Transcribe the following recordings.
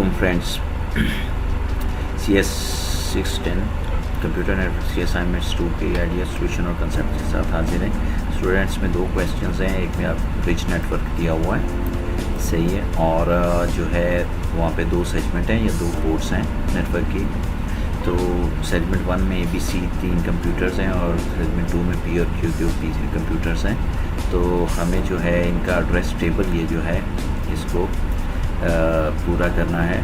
वालेकुम friends. CS610 computer network की assignments 2 के आइडिया सोल्यूशन और कंसेप्ट के साथ हाजिर हैं। स्टूडेंट्स में दो क्वेश्चंस हैं, एक में आप रिच नेटवर्क दिया हुआ है, सही है, और जो है वहाँ पे दो सेगमेंट हैं या दो पोर्ट्स हैं नेटवर्क की। तो सेगमेंट 1 में ABC 3 कंप्यूटर्स हैं और सेगमेंट 2 में P और Q के 3 कंप्यूटर्स हैं। तो हमें जो है इनका एड्रेस टेबल ये जो है इसको पूरा करना है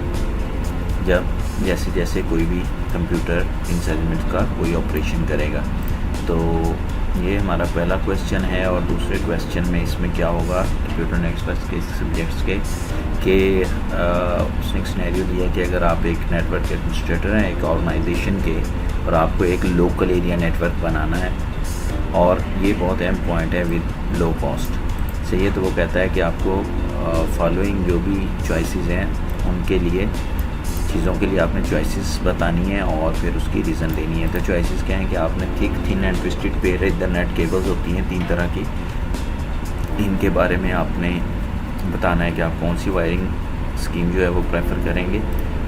जब जैसे जैसे कोई भी कंप्यूटर इन सेगमेंट का कोई ऑपरेशन करेगा। तो ये हमारा पहला क्वेश्चन है। और दूसरे क्वेश्चन में इसमें क्या होगा, कंप्यूटर नेटवर्क के सब्जेक्ट्स के उसने एक सिनेरियो दिया कि अगर आप एक नेटवर्क एडमिनिस्ट्रेटर हैं एक ऑर्गेनाइजेशन के और आपको एक लोकल एरिया नेटवर्क बनाना है, और ये बहुत अहम पॉइंट है विद लो कॉस्ट। सही है, तो वो कहता है कि आपको फॉलोइंग जो भी चॉइसेस हैं उनके लिए चीज़ों के लिए आपने चॉइसेस बतानी है और फिर उसकी रीज़न देनी है। तो चॉइसेस क्या हैं कि आपने thick, thin and twisted pair Ethernet cables होती हैं 3 तरह की, इनके बारे में आपने बताना है कि आप कौन सी वायरिंग स्कीम जो है वो प्रेफर करेंगे।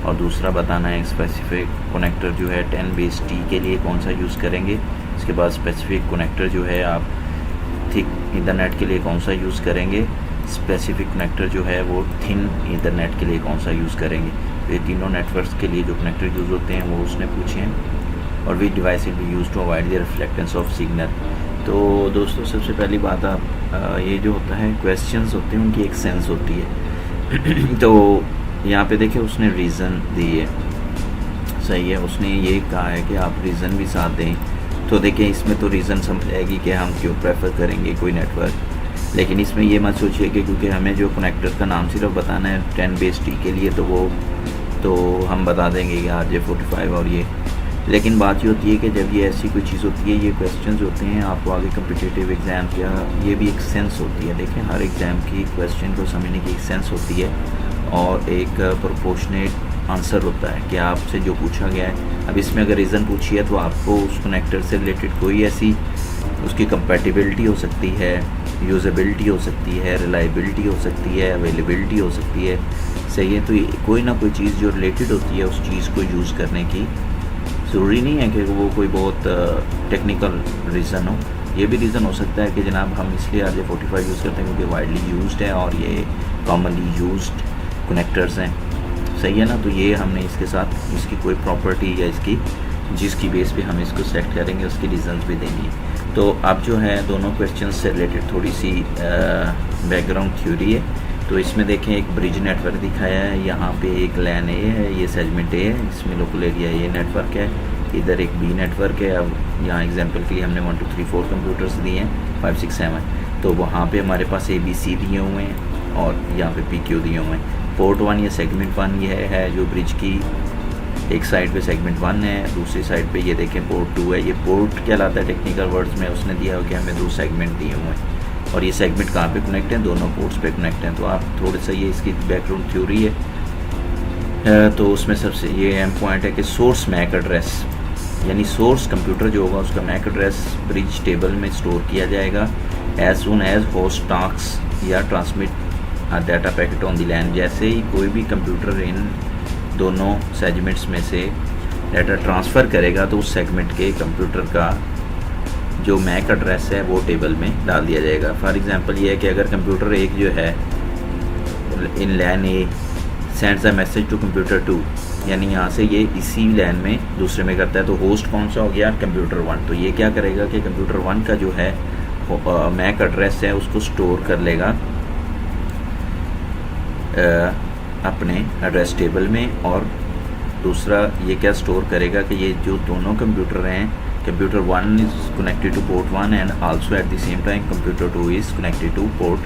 और दूसरा बताना है स्पेसिफिक कनेक्टर जो है 10BASE-T के लिए कौन सा यूज़ करेंगे। इसके बाद स्पेसिफिक कनेक्टर जो है आप थिक ईथरनेट के लिए कौन सा यूज़ करेंगे, स्पेसिफिक कनेक्टर जो है वो थिन ईथरनेट के लिए कौन सा यूज़ करेंगे। तो ये तीनों नेटवर्क्स के लिए जो कनेक्टर यूज़ होते हैं वो उसने पूछे हैं। और we device will be used to avoid the reflectance of signal. तो दोस्तों सबसे पहली बात, आप ये जो होता है क्वेश्चंस होते हैं उनकी एक सेंस होती है। तो यहाँ पे देखिए उसने रीज़न दी है, सही है, उसने ये कहा है कि आप रीज़न भी साथ दें। तो देखिए इसमें तो रीज़न समझ आएगी कि हम क्यों प्रेफर करेंगे कोई नेटवर्क, लेकिन इसमें ये मत सोचिए कि क्योंकि हमें जो कनेक्टर का नाम सिर्फ बताना है 10BASE-T के लिए तो हम बता देंगे कि RJ45 और ये। लेकिन बात ये होती है कि जब ये ऐसी कोई चीज़ होती है, ये क्वेश्चंस होते हैं आपको आगे कम्पिटिटिव एग्ज़ाम या ये भी एक सेंस होती है। देखें हर एग्ज़ाम की क्वेश्चन को समझने की एक सेंस होती है और एक प्रोपोर्शनेट आंसर होता है कि आपसे जो पूछा गया है। अब इसमें अगर रीज़न पूछी है तो आपको उस कनेक्टर से रिलेटेड कोई ऐसी उसकी कंपैटिबिलिटी हो सकती है, यूज़ेबिलिटी हो सकती है, रिलायबिलिटी हो सकती है, अवेलेबिलिटी हो सकती है, सही है। तो कोई ना कोई चीज़ जो रिलेटेड होती है उस चीज़ को यूज़ करने की ज़रूरी नहीं है कि वो कोई बहुत टेक्निकल रीज़न हो। ये भी रीज़न हो सकता है कि जनाब हम इसलिए RJ45 यूज़ करते हैं क्योंकि वाइडली यूज्ड है और ये कॉमनली यूज्ड कनेक्टर्स हैं, सही है ना। तो ये हमने इसके साथ इसकी कोई प्रॉपर्टी या इसकी जिसकी बेस पे हम इसको सेलेक्ट करेंगे उसकी रीज़न्स भी देनी है। तो अब जो है दोनों क्वेश्चन से रिलेटेड थोड़ी सी बैकग्राउंड थ्योरी है। तो इसमें देखें एक ब्रिज नेटवर्क दिखाया है, यहाँ पे एक लैन ए है, ये सेगमेंट ए है, इसमें लोकल एरिया ये नेटवर्क है, इधर एक बी नेटवर्क है। अब यहाँ एग्जांपल के लिए हमने 1 2 3 4 कंप्यूटर्स दिए हैं, 5 6 7। तो वहाँ पे हमारे पास ABC दिए हुए हैं और यहाँ पे PQ दिए हुए हैं। पोर्ट 1 या सेगमेंट 1 ये है जो ब्रिज की एक साइड पे सेगमेंट 1 है, दूसरी साइड पे ये देखें पोर्ट 2 है। ये पोर्ट कहलाता है टेक्निकल वर्ड्स में, उसने दिया हो कि हमें 2 सेगमेंट दिए हुए हैं और ये सेगमेंट कहाँ पे कनेक्ट हैं, दोनों पोर्ट्स पे कनेक्ट हैं। तो आप थोड़ा सा ये इसकी बैकग्राउंड थ्योरी है। तो उसमें सबसे ये अहम पॉइंट है कि सोर्स मैक एड्रेस, यानी सोर्स कंप्यूटर जो होगा उसका मैक एड्रेस ब्रिज टेबल में स्टोर किया जाएगा as soon as host tasks या transmit data packet on the LAN. जैसे ही कोई भी कंप्यूटर इन दोनों सेगमेंट्स में से डाटा ट्रांसफ़र करेगा तो उस सेगमेंट के कंप्यूटर का जो मैक एड्रेस है वो टेबल में डाल दिया जाएगा। फॉर एग्जांपल ये है कि अगर कंप्यूटर एक जो है in LAN A sends a message to computer 2, यानी यहाँ से ये इसी लैन में दूसरे में करता है, तो होस्ट कौन सा हो गया, कंप्यूटर 1। तो ये क्या करेगा कि कंप्यूटर 1 का जो है मैक एड्रेस है उसको स्टोर कर लेगा अपने एड्रेस टेबल में। और दूसरा ये क्या स्टोर करेगा कि ये जो दोनों कंप्यूटर हैं, computer 1 is connected two port 1 and also at the same time computer 2 is connected two port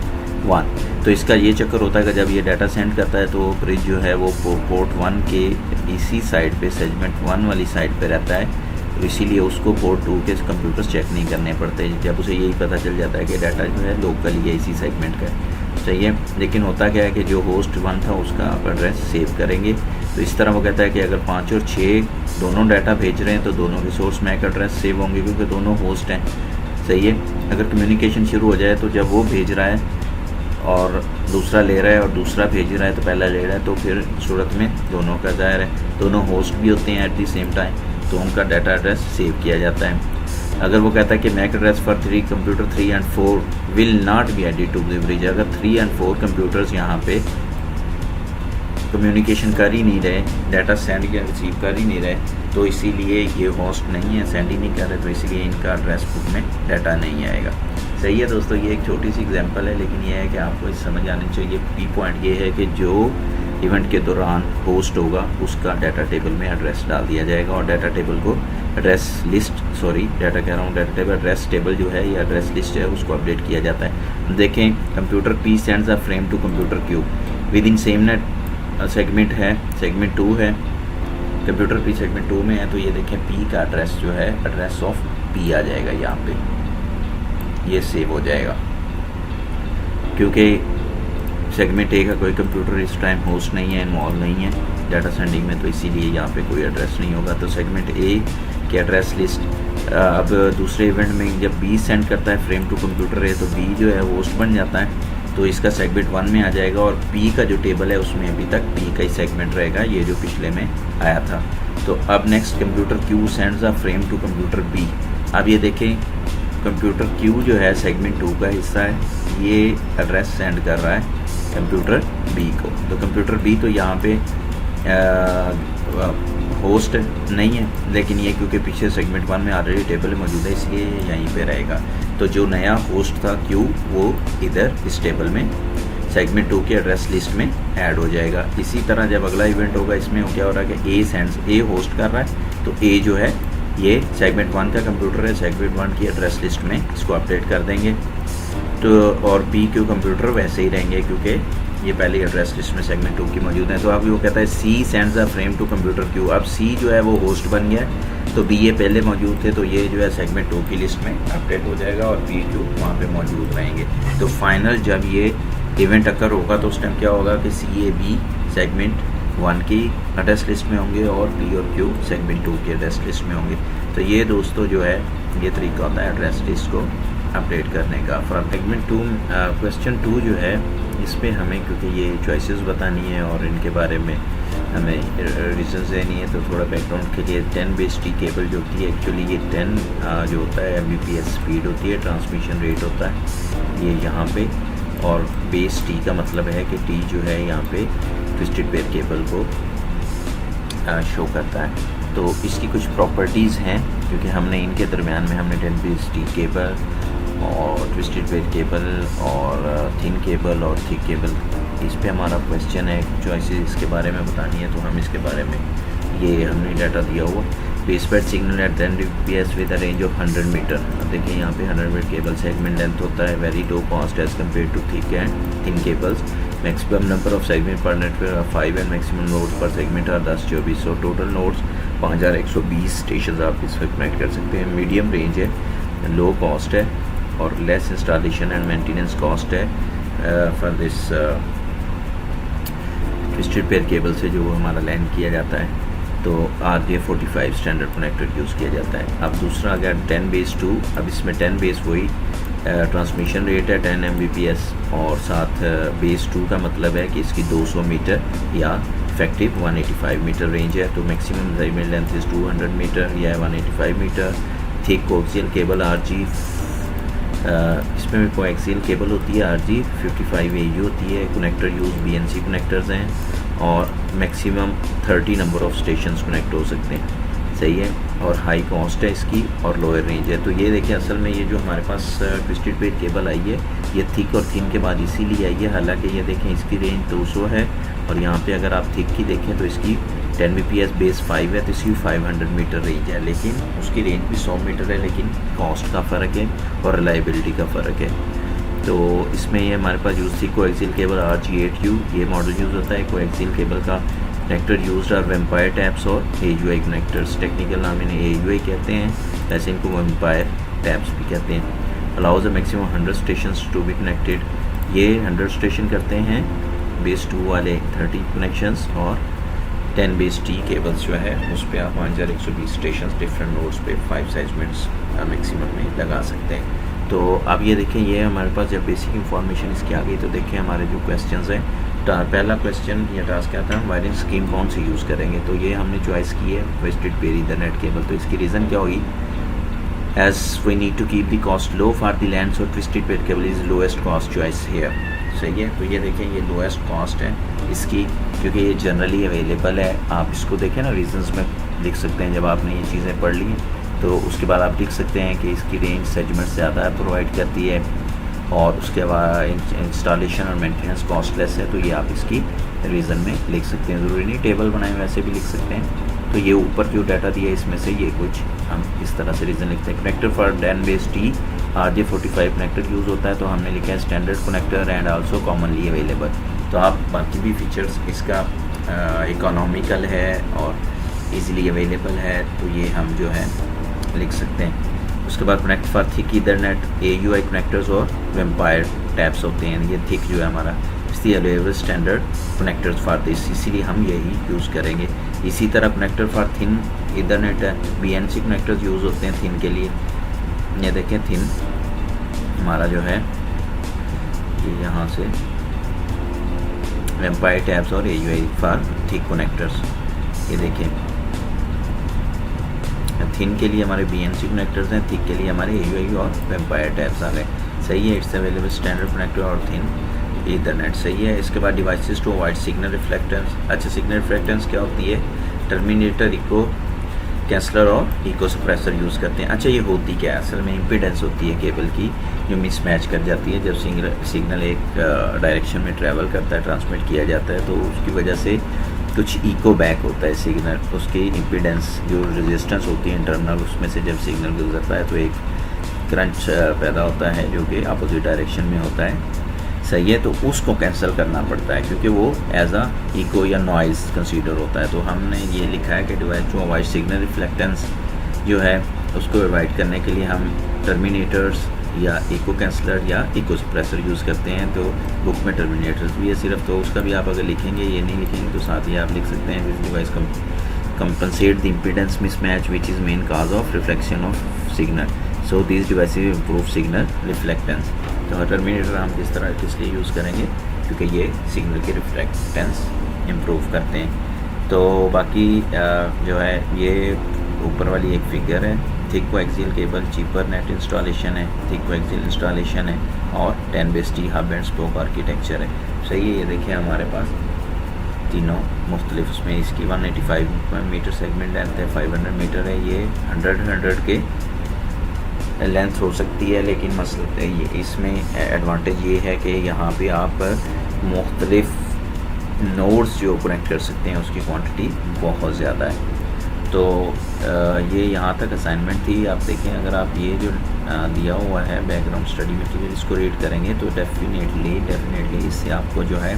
1। तो इसका ये चक्कर होता है कि जब ये डाटा सेंड करता है तो ब्रिज जो है वो पोर्ट 1 के इसी साइड पे सेगमेंट 1 वाली साइड पे रहता है, तो इसीलिए उसको पोर्ट 2 के कंप्यूटर्स चेक नहीं करने पड़ते जब उसे यही पता चल जाता है कि डाटा जो है लोकल ही इसी सेगमेंट का है, सही है। लेकिन होता क्या है कि जो होस्ट 1 था उसका आप एड्रेस सेव करेंगे। तो इस तरह वो कहता है कि अगर 5 और 6 दोनों डाटा भेज रहे हैं तो दोनों के सोर्स मैक एड्रेस सेव होंगे क्योंकि दोनों होस्ट हैं, सही है। अगर कम्युनिकेशन शुरू हो जाए तो जब वो भेज रहा है और दूसरा ले रहा है और दूसरा भेज रहा है तो पहला ले रहा है, तो फिर सूरत में दोनों का ज़ाहिर है दोनों होस्ट भी होते हैं एट द सेम टाइम, तो उनका डाटा एड्रेस सेव किया जाता है। अगर वो कहता है कि MAC address for 3 computer 3 and 4 will not be added to the bridge, अगर 3 एंड 4 कंप्यूटर्स यहाँ पे कम्युनिकेशन कर ही नहीं रहे, डाटा सेंड या रिसीव कर ही नहीं रहे, तो इसीलिए ये होस्ट नहीं है, सेंड ही नहीं कर रहे, तो इसीलिए इनका एड्रेस बुक में डाटा नहीं आएगा। सही है दोस्तों, ये एक छोटी सी एग्जांपल है, लेकिन ये है कि आपको इस समझ आनी चाहिए। की पॉइंट ये है कि जो इवेंट के दौरान होस्ट होगा उसका डाटा टेबल में एड्रेस डाल दिया जाएगा, और डाटा टेबल को एड्रेस टेबल जो है, ये एड्रेस लिस्ट है, उसको अपडेट किया जाता है। देखें, computer P sends a frame to computer Q within same net segment है, सेगमेंट 2 है, कंप्यूटर पी सेगमेंट 2 में है, तो ये देखें पी का एड्रेस जो है एड्रेस ऑफ पी आ जाएगा, यहाँ पे ये सेव हो जाएगा, क्योंकि सेगमेंट ए का कोई कंप्यूटर इस टाइम होस्ट नहीं है, इन्वॉल्व नहीं है डाटा सेंडिंग में, तो इसीलिए यहाँ पे कोई एड्रेस नहीं होगा। तो सेगमेंट ए के एड्रेस लिस्ट अब दूसरे इवेंट में जब बी सेंड करता है फ्रेम टू कंप्यूटर ए, तो बी जो है होस्ट बन जाता है, तो इसका सेगमेंट 1 में आ जाएगा, और पी का जो टेबल है उसमें अभी तक पी का ही सेगमेंट रहेगा, ये जो पिछले में आया था। तो अब next computer Q sends a frame to computer B. अब ये देखें, कंप्यूटर क्यू जो है सेगमेंट 2 का हिस्सा है, ये एड्रेस सेंड कर रहा है कंप्यूटर बी को। तो कंप्यूटर बी तो यहाँ पे होस्ट नहीं है, लेकिन ये क्योंकि पीछे सेगमेंट 1 में ऑलरेडी टेबल मौजूद है, इसलिए यहीं पे रहेगा। तो जो नया होस्ट था क्यू, वो इधर इस टेबल में सेगमेंट 2 के एड्रेस लिस्ट में ऐड हो जाएगा। इसी तरह जब अगला इवेंट होगा, इसमें क्या हो रहा है कि ए होस्ट कर रहा है, तो ए जो है ये सेगमेंट 1 का कंप्यूटर है, सेगमेंट 1 की एड्रेस लिस्ट में इसको अपडेट कर देंगे। तो और पी क्यू कंप्यूटर वैसे ही रहेंगे, क्योंकि ये पहले एड्रेस लिस्ट में सेगमेंट 2 की मौजूद है। तो अब वो कहता है C sends a frame to computer Q. अब सी जो है वो होस्ट बन गया है, तो बी ये पहले मौजूद थे, तो ये जो है सेगमेंट 2 की लिस्ट में अपडेट हो जाएगा, और पी क्यू वहाँ पे मौजूद रहेंगे। तो फाइनल जब ये इवेंट अकर होगा, तो उस टाइम क्या होगा कि सी ए बी सेगमेंट 1 की एड्रेस लिस्ट में होंगे, और पी और क्यू सेगमेंट 2 की एड्रेस लिस्ट में होंगे। तो ये दोस्तों जो है ये तरीका होता है एड्रेस लिस्ट को अपडेट करने का। फॉर सेगमेंट 2 क्वेश्चन 2 जो है, इस पर हमें क्योंकि ये चॉइसेस बतानी है और इनके बारे में हमें रीजंस देनी है, तो थोड़ा बैकग्राउंड के लिए 10 बेस टी केबल जो होती है, एक्चुअली ये 10 जो होता है Mbps स्पीड होती है, ट्रांसमिशन रेट होता है ये यहाँ पे, और बेस टी का मतलब है कि टी जो है यहाँ पे ट्विस्टेड पेयर केबल को शो करता है। तो इसकी कुछ प्रॉपर्टीज़ हैं, क्योंकि हमने इनके दरमियान में हमने 10 बेस टी केबल और ट्विस्टेड पेयर केबल और थिन केबल और थिक केबल, इस पे हमारा क्वेश्चन है, चॉइसेस इसके बारे में बतानी है, तो हम इसके बारे में ये हमने डाटा दिया हुआ। Baseband signal at 10 Mbps with a range of 100 meter. अब देखिए यहाँ पे 100 मीटर केबल सेगमेंट लेंथ होता है, very low cost as compare to thick and thin cables. Maximum number of segment per network 5 and maximum nodes per segment are 10-24। So total nodes 5120 station आप इस वक्त connect कर सकते हैं। Medium range है, लो cost है, और less installation and maintenance cost है for this twisted pair cable से जो हमारा लैंड किया जाता है। तो RJ45 स्टैंडर्ड कनेक्टर यूज़ किया जाता है। अब दूसरा अगर 10 बेस 2, अब इसमें 10 बेस वही ट्रांसमिशन रेट है 10 Mbps, और साथ बेस 2 का मतलब है कि इसकी 200 मीटर या इफेक्टिव 185 मीटर रेंज है। तो maximum segment length is 200 meter या 185 meter. Thick coaxial cable RG, इसमें भी कोएक्सियल केबल होती है, RG55 AU होती है। कनेक्टर यूज़ BNC कनेक्टर्स हैं, और maximum 30 number of stations connect हो सकते हैं। सही है, और हाई कॉस्ट है इसकी, और लोअर रेंज है। तो ये देखिए, असल में ये जो हमारे पास ट्विस्टेड पेयर केबल आई है, ये थिक और थिन के बाद इसीलिए आई है। हालांकि ये देखें इसकी रेंज 200 है, और यहाँ पे अगर आप थिक की देखें तो इसकी 10 Mbps बेस 5 है, तो इसकी 500 मीटर रेंज है, लेकिन उसकी रेंज भी 100 मीटर है, लेकिन कॉस्ट का फ़र्क है और रिलायबिलिटी का फ़र्क है। तो इसमें ये हमारे पास यूज़ थी कोएक्सियल केबल RG8U, ये मॉडल यूज़ होता है। कोएक्सियल केबल का connector used are vampire taps और AUI कनेक्टर्स। टेक्निकल नाम इन्हें AUI कहते हैं, वैसे इनको वेम्पायर टैप्स भी कहते हैं। Allows a maximum 100 station to be connected, ये 100 स्टेशन करते हैं, बेस 2 वाले 30 कनेक्शंस, और 10 बेस टी केबल्स जो है उस पर आप 5120 स्टेशन डिफरेंट नोड्स पे 5 सेगमेंट्स मैक्सिमम में लगा सकते हैं। तो अब ये देखें, ये हमारे पास जब बेसिक इंफॉर्मेशन इसकी आ गई तो देखें हमारे जो क्वेश्चंस हैं, पहला क्वेश्चन या टास्क क्या था, वायरिंग स्कीम कौन सी यूज़ करेंगे, तो ये हमने चॉइस की है ट्विस्टेड पेयर ईथरनेट केबल। तो इसकी रीज़न क्या होगी, as we need to keep the cost low for the LAN, so twisted pair cable is lowest cost choice here. सही है, तो ये देखें ये लोएस्ट कॉस्ट है इसकी, क्योंकि ये जनरली अवेलेबल है। आप इसको देखें ना, रीजंस में लिख सकते हैं, जब आपने ये चीज़ें पढ़ ली हैं तो उसके बाद आप लिख सकते हैं कि इसकी रेंज सेगमेंट ज़्यादा प्रोवाइड करती है और उसके बाद इंस्टॉलेशन और मेंटेनेंस कॉस्टलेस है। तो ये आप इसकी रीज़न में लिख सकते हैं, ज़रूरी नहीं टेबल बनाए वैसे भी लिख सकते हैं। तो ये ऊपर जो डाटा दिया है इसमें से ये कुछ हम इस तरह से रीज़न लिखते हैं। Connector for Dan base T RJ45 connector use होता है, तो हमने लिखा है standard connector and also commonly available. तो आप बाकी भी फीचर्स इसका इकोनॉमिकल है और इजीली अवेलेबल है, तो ये हम जो है लिख सकते हैं। उसके बाद connect for thick Ethernet AUI connectors और वेम्पायर टैप्स होते हैं। ये थिक जो है हमारा इसकी available standard connectors for this, इसीलिए हम यही यूज़ करेंगे। इसी तरह कनेक्टर फॉर थिन ईथरनेट है, BNC कनेक्टर्स यूज़ होते हैं थिन के लिए। ये देखें थिन हमारा जो है ये यहाँ से वेम्पायर टैब्स और AUI फॉर थिक कनेक्टर्स। ये देखें थिन के लिए हमारे BNC कनेक्टर्स हैं, थिक के लिए हमारे AUI और वेम्पायर टैब्स आ गए। सही है, इट्स अवेलेबल स्टैंडर्ड कनेक्टर और थिन ईथरनेट। सही है। इसके बाद devices to avoid signal reflectance. अच्छा, सिग्नल रिफ्लेक्टेंस क्या होती है, टर्मिनेटर, इको कैंसलर और इको सप्रेसर यूज़ करते हैं। अच्छा, ये होती क्या है, असल में इम्पीडेंस होती है केबल की जो मिसमैच कर जाती है। जब सिग्नल एक डायरेक्शन में ट्रैवल करता है, ट्रांसमिट किया जाता है, तो उसकी वजह से कुछ इको बैक होता है सिग्नल, उसकी इम्पीडेंस जो रेजिस्टेंस होती है इंटरनल, उसमें से जब सिग्नल गुजरता है तो एक करंट पैदा होता है जो कि अपोजिट डायरेक्शन में होता है। सही है, तो उसको कैंसिल करना पड़ता है क्योंकि वो एज आ इको या नॉइज़ कंसीडर होता है। तो हमने ये लिखा है कि device to avoid signal reflectance जो है उसको अवॉइड करने के लिए हम टर्मिनेटर्स या इको कैंसलर या इको सप्रेसर यूज़ करते हैं। तो बुक में टर्मिनेटर्स भी है सिर्फ, तो उसका भी आप अगर लिखेंगे, ये नहीं लिखेंगे तो साथ ही आप लिख सकते हैं this device compensate the impedance mismatch which is main cause of reflection of signal, so these devices improve signal reflectance। तो टर्मिनेटर हम किस लिए यूज़ करेंगे, क्योंकि ये सिग्नल की रिफ्लेक्टेंस इम्प्रूव करते हैं। तो बाकी जो है ये ऊपर वाली एक फिगर है, thick coaxial cable cheaper net installation है, थिक कोएक्सियल इंस्टॉलेशन है और 10/T hub and spoke architecture है। सही है, ये देखिए हमारे पास तीनों मुख्तलिफ, उसमें इसकी 185 मीटर सेगमेंट लेंथ है, 500 मीटर है, ये 100 के लेंथ हो सकती है। लेकिन मसला ये इसमें एडवांटेज ये है कि यहाँ पे आप मुख्तलिफ नोड्स जो कनेक्ट कर सकते हैं उसकी क्वांटिटी बहुत ज़्यादा है। तो ये यहाँ तक असाइनमेंट थी। आप देखें, अगर आप ये जो दिया हुआ है बैकग्राउंड स्टडी मटेरियल, इसको रीड करेंगे तो डेफिनेटली इससे आपको जो है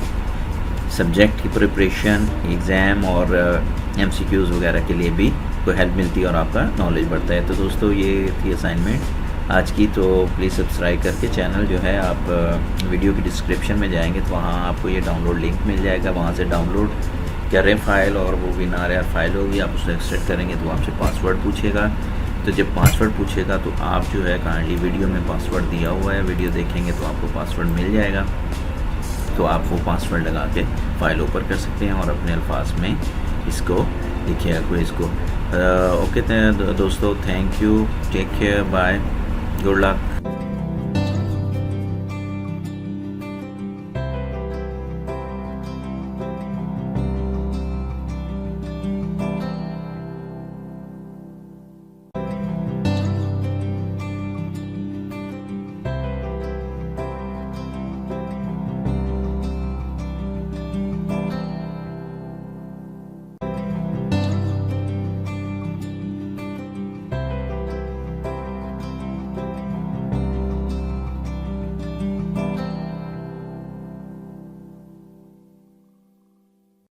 सब्जेक्ट की प्रिपरेशन, एग्ज़ाम और MCQs वगैरह के लिए भी कोई हेल्प मिलती है और आपका नॉलेज बढ़ता है। तो दोस्तों ये थी असाइनमेंट आज की। तो प्लीज़ सब्सक्राइब करके चैनल जो है, आप वीडियो की डिस्क्रिप्शन में जाएंगे तो वहाँ आपको ये डाउनलोड लिंक मिल जाएगा, वहाँ से डाउनलोड करें फाइल, और वो WinRAR फाइल होगी, आप उसको एक्सट्रैक्ट करेंगे तो आपसे पासवर्ड पूछेगा। तो जब पासवर्ड पूछेगा तो आप जो है काइंडली वीडियो में पासवर्ड दिया हुआ है, वीडियो देखेंगे तो आपको पासवर्ड मिल जाएगा। तो आप वो पासवर्ड लगा के फाइल ओपन कर सकते हैं और अपने अल्फाज में इसको लिखिएगा कोई इसको। ओके दोस्तों, thank you, take care, bye, good luck.